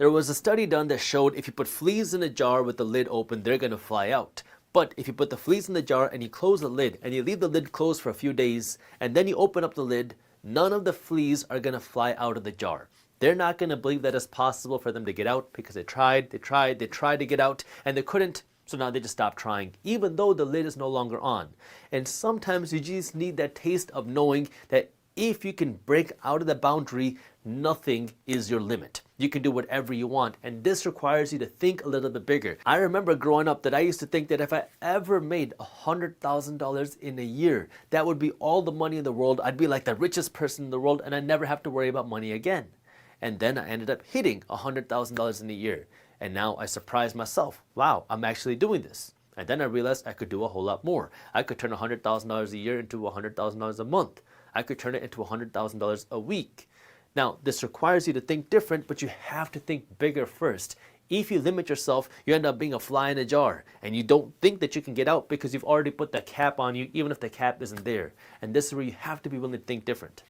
There was a study done that showed if you put fleas in a jar with the lid open, they're going to fly out. But if you put the fleas in the jar and you close the lid and you leave the lid closed for a few days and then you open up the lid, none of the fleas are going to fly out of the jar. They're not going to believe that it's possible for them to get out because they tried to get out and they couldn't. So now they just stop trying, even though the lid is no longer on. And sometimes you just need that taste of knowing that if you can break out of the boundary, nothing is your limit. You can do whatever you want, and this requires you to think a little bit bigger. I remember growing up that I used to think that if I ever made $100,000 in a year, that would be all the money in the world. I'd be like the richest person in the world, and I'd never have to worry about money again. And then I ended up hitting $100,000 in a year. And now I surprised myself. Wow, I'm actually doing this. And then I realized I could do a whole lot more. I could turn $100,000 a year into $100,000 a month. I could turn it into $100,000 a week. Now, this requires you to think different, but you have to think bigger first. If you limit yourself, you end up being a fly in a jar, and you don't think that you can get out because you've already put the cap on you, even if the cap isn't there. And this is where you have to be willing to think different.